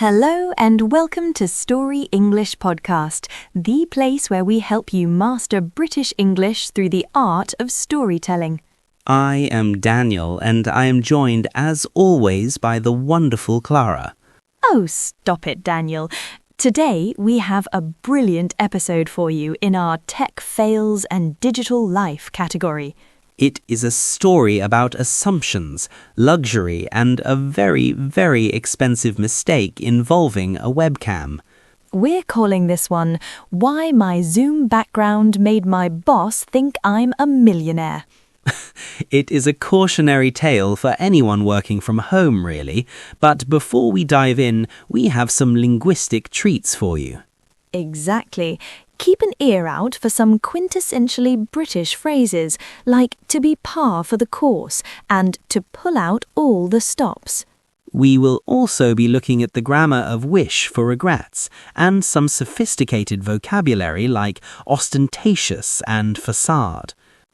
Hello and welcome to Story English Podcast, the place where we help you master British English through the art of storytelling. I am Daniel, and I am joined, as always, by the wonderful Clara. Oh, stop it, Daniel. Today we have a brilliant episode for you in our Tech Fails and Digital Life category. It is a story about assumptions, luxury, and a very, very expensive mistake involving a webcam. We're calling this one, Why My Zoom Background Made My Boss Think I'm a Millionaire. It is a cautionary tale for anyone working from home, really. But before we dive in, we have some linguistic treats for you. Exactly. Keep an ear out for some quintessentially British phrases like to be par for the course and to pull out all the stops. We will also be looking at the grammar of wish for regrets and some sophisticated vocabulary like ostentatious and facade.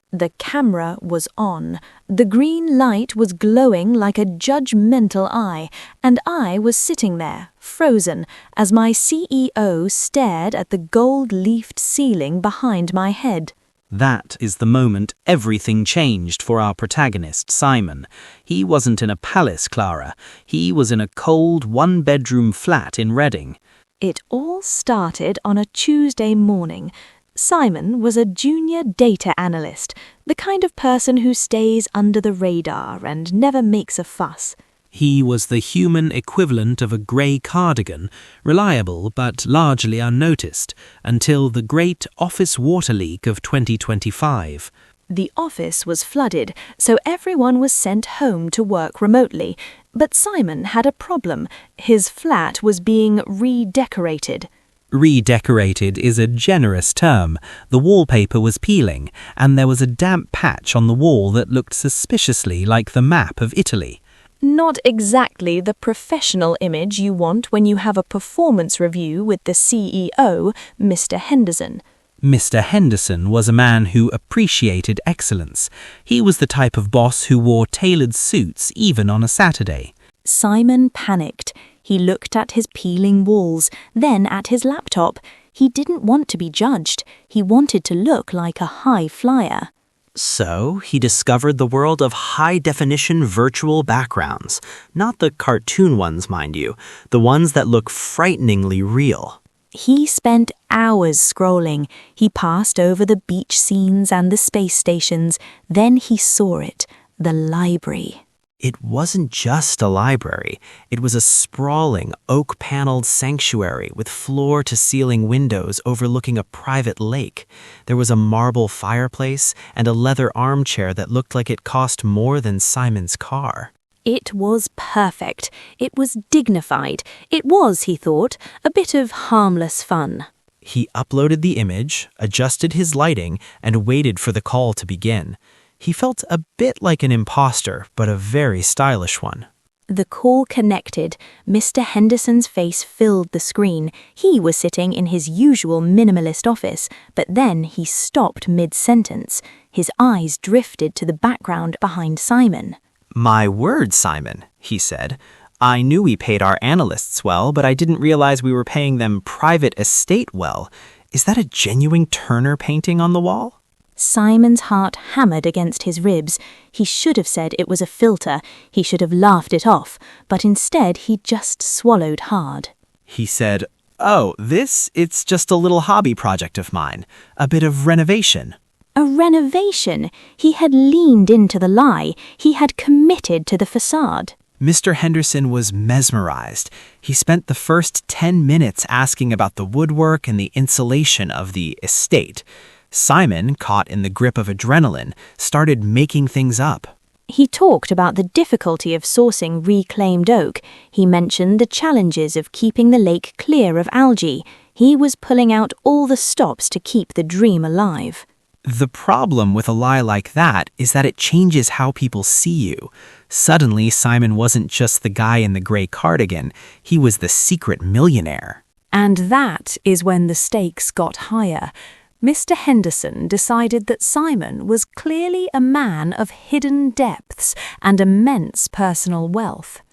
The camera was on. The green light was glowing like a judgmental eye, and I was sitting there, frozen, as my CEO stared at the gold-leafed ceiling behind my head. That is the moment everything changed for our protagonist, Simon. He wasn't in a palace, Clara. He was in a cold, one-bedroom flat in Reading. It all started on a Tuesday morning. Simon was a junior data analyst, the kind of person who stays under the radar and never makes a fuss. He was the human equivalent of a grey cardigan, reliable but largely unnoticed, until the great office water leak of 2025. The office was flooded, so everyone was sent home to work remotely. But Simon had a problem. His flat was being redecorated. Redecorated is a generous term. The wallpaper was peeling, and there was a damp patch on the wall that looked suspiciously like the map of Italy. Not exactly the professional image you want when you have a performance review with the CEO, Mr. Henderson. Mr. Henderson was a man who appreciated excellence. He was the type of boss who wore tailored suits even on a Saturday. Simon panicked. He looked at his peeling walls, then at his laptop. He didn't want to be judged. He wanted to look like a high flyer. So he discovered the world of high-definition virtual backgrounds. Not the cartoon ones, mind you. The ones that look frighteningly real. He spent hours scrolling. He passed over the beach scenes and the space stations. Then he saw it, the library. It wasn't just a library. It was a sprawling, oak-paneled sanctuary with floor-to-ceiling windows overlooking a private lake. There was a marble fireplace and a leather armchair that looked like it cost more than Simon's car. It was perfect. It was dignified. It was, he thought, a bit of harmless fun. He uploaded the image, adjusted his lighting, and waited for the call to begin. He felt a bit like an imposter, but a very stylish one. The call connected. Mr. Henderson's face filled the screen. He was sitting in his usual minimalist office, but then he stopped mid-sentence. His eyes drifted to the background behind Simon. "My word, Simon," he said. "I knew we paid our analysts well, but I didn't realize we were paying them private estate well. Is that a genuine Turner painting on the wall?" Simon's heart hammered against his ribs. He should have said it was a filter. He should have laughed it off, but instead he just swallowed hard. He said, "Oh, it's just a little hobby project of mine. A bit of renovation." A renovation? He had leaned into the lie. He had committed to the facade. Mr. Henderson was mesmerized. He spent the first 10 minutes asking about the woodwork and the insulation of the estate. Simon, caught in the grip of adrenaline, started making things up. He talked about the difficulty of sourcing reclaimed oak. He mentioned the challenges of keeping the lake clear of algae. He was pulling out all the stops to keep the dream alive. The problem with a lie like that is that it changes how people see you. Suddenly, Simon wasn't just the guy in the gray cardigan. He was the secret millionaire. And that is when the stakes got higher. Mr. Henderson decided that Simon was clearly a man of hidden depths and immense personal wealth.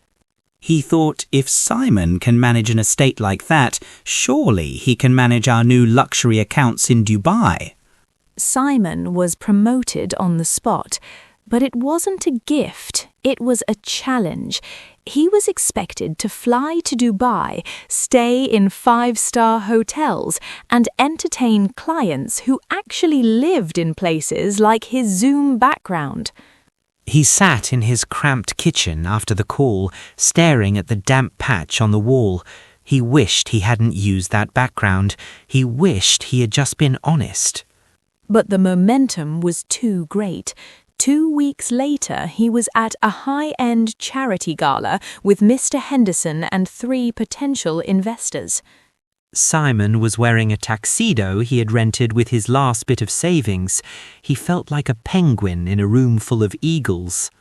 He thought if Simon can manage an estate like that, surely he can manage our new luxury accounts in Dubai. Simon was promoted on the spot, but it wasn't a gift, it was a challenge. He was expected to fly to Dubai, stay in 5-star hotels, and entertain clients who actually lived in places like his Zoom background. He sat in his cramped kitchen after the call, staring at the damp patch on the wall. He wished he hadn't used that background. He wished he had just been honest. But the momentum was too great. 2 weeks later, he was at a high-end charity gala with Mr. Henderson and 3 potential investors. Simon was wearing a tuxedo he had rented with his last bit of savings. He felt like a penguin in a room full of eagles.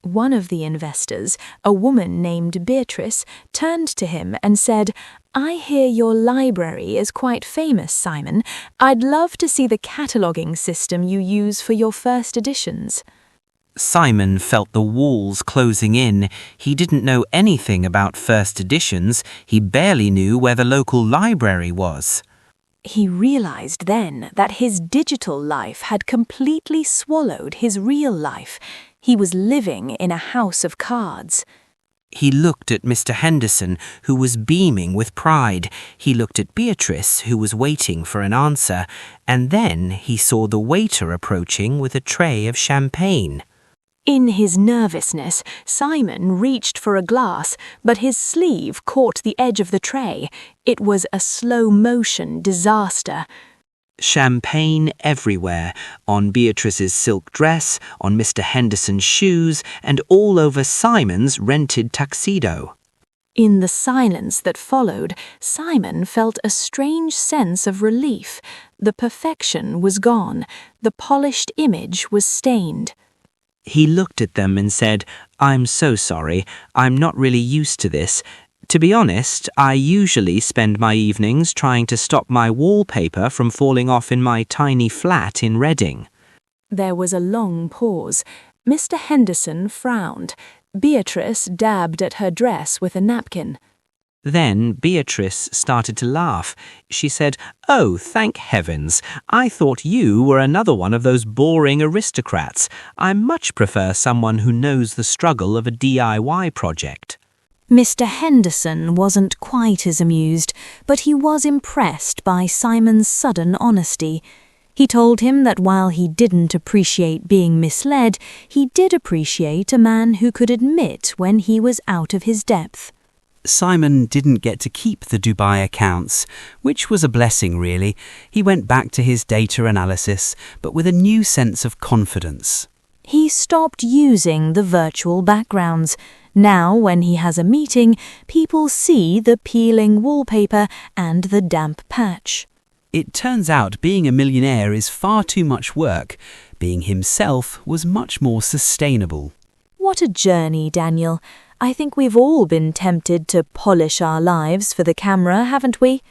One of the investors, a woman named Beatrice, turned to him and said, "I hear your library is quite famous, Simon. I'd love to see the cataloguing system you use for your first editions." Simon felt the walls closing in. He didn't know anything about first editions. He barely knew where the local library was. He realized then that his digital life had completely swallowed his real life. He was living in a house of cards. He looked at Mr. Henderson, who was beaming with pride. He looked at Beatrice, who was waiting for an answer. And then he saw the waiter approaching with a tray of champagne. In his nervousness, Simon reached for a glass, but his sleeve caught the edge of the tray. It was a slow-motion disaster. Champagne everywhere, on Beatrice's silk dress, on Mr. Henderson's shoes, and all over Simon's rented tuxedo. In the silence that followed, Simon felt a strange sense of relief. The perfection was gone. The polished image was stained. He looked at them and said, "I'm so sorry. I'm not really used to this. To be honest, I usually spend my evenings trying to stop my wallpaper from falling off in my tiny flat in Reading." There was a long pause. Mr. Henderson frowned. Beatrice dabbed at her dress with a napkin. Then Beatrice started to laugh. She said, "Oh, thank heavens. I thought you were another one of those boring aristocrats. I much prefer someone who knows the struggle of a DIY project." Mr. Henderson wasn't quite as amused, but he was impressed by Simon's sudden honesty. He told him that while he didn't appreciate being misled, he did appreciate a man who could admit when he was out of his depth. Simon didn't get to keep the Dubai accounts, which was a blessing really. He went back to his data analysis, but with a new sense of confidence. He stopped using the virtual backgrounds. Now, when he has a meeting, people see the peeling wallpaper and the damp patch. It turns out being a millionaire is far too much work. Being himself was much more sustainable. What a journey, Daniel. I think we've all been tempted to polish our lives for the camera, haven't we?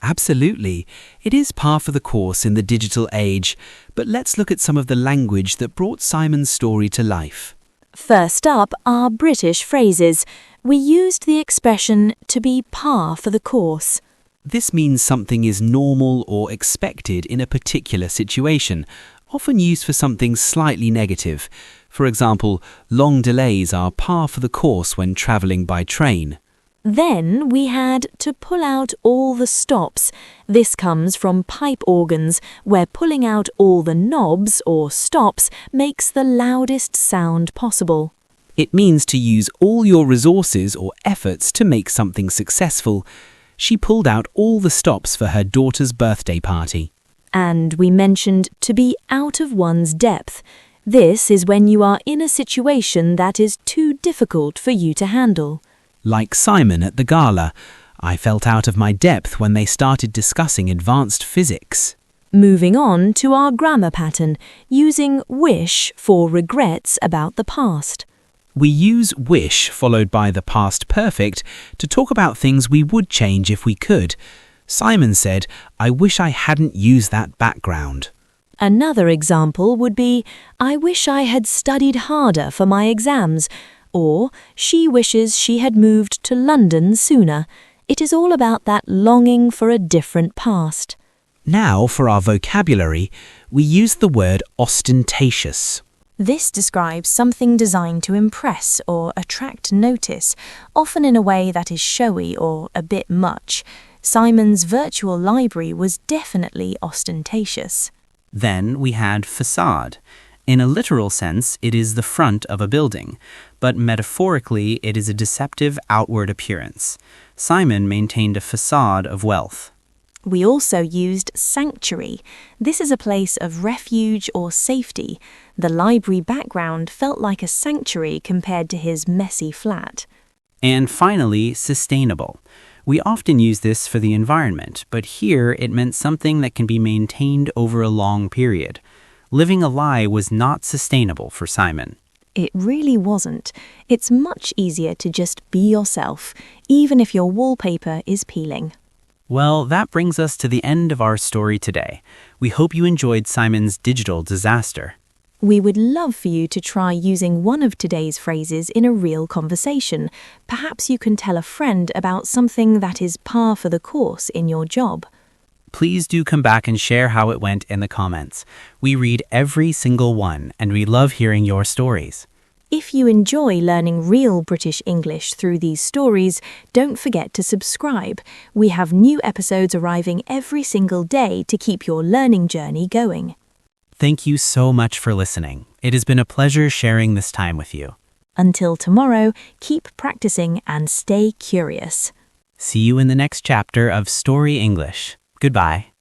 Absolutely. It is par for the course in the digital age, but let's look at some of the language that brought Simon's story to life. First up are British phrases. We used the expression to be par for the course. This means something is normal or expected in a particular situation, often used for something slightly negative. For example, long delays are par for the course when travelling by train. Then we had to pull out all the stops. This comes from pipe organs, where pulling out all the knobs or stops makes the loudest sound possible. It means to use all your resources or efforts to make something successful. She pulled out all the stops for her daughter's birthday party. And we mentioned to be out of one's depth. This is when you are in a situation that is too difficult for you to handle. Like Simon at the gala, I felt out of my depth when they started discussing advanced physics. Moving on to our grammar pattern, using wish for regrets about the past. We use wish followed by the past perfect to talk about things we would change if we could. Simon said, "I wish I hadn't used that background." Another example would be, I wish I had studied harder for my exams. Or, she wishes she had moved to London sooner. It is all about that longing for a different past. Now, for our vocabulary, we use the word ostentatious. This describes something designed to impress or attract notice, often in a way that is showy or a bit much. Simon's virtual library was definitely ostentatious. Then we had facade. In a literal sense, it is the front of a building, but metaphorically, it is a deceptive outward appearance. Simon maintained a facade of wealth. We also used sanctuary. This is a place of refuge or safety. The library background felt like a sanctuary compared to his messy flat. And finally, sustainable. We often use this for the environment, but here it meant something that can be maintained over a long period. Living a lie was not sustainable for Simon. It really wasn't. It's much easier to just be yourself, even if your wallpaper is peeling. Well, that brings us to the end of our story today. We hope you enjoyed Simon's digital disaster. We would love for you to try using one of today's phrases in a real conversation. Perhaps you can tell a friend about something that is par for the course in your job. Please do come back and share how it went in the comments. We read every single one, and we love hearing your stories. If you enjoy learning real British English through these stories, don't forget to subscribe. We have new episodes arriving every single day to keep your learning journey going. Thank you so much for listening. It has been a pleasure sharing this time with you. Until tomorrow, keep practicing and stay curious. See you in the next chapter of Story English. Goodbye.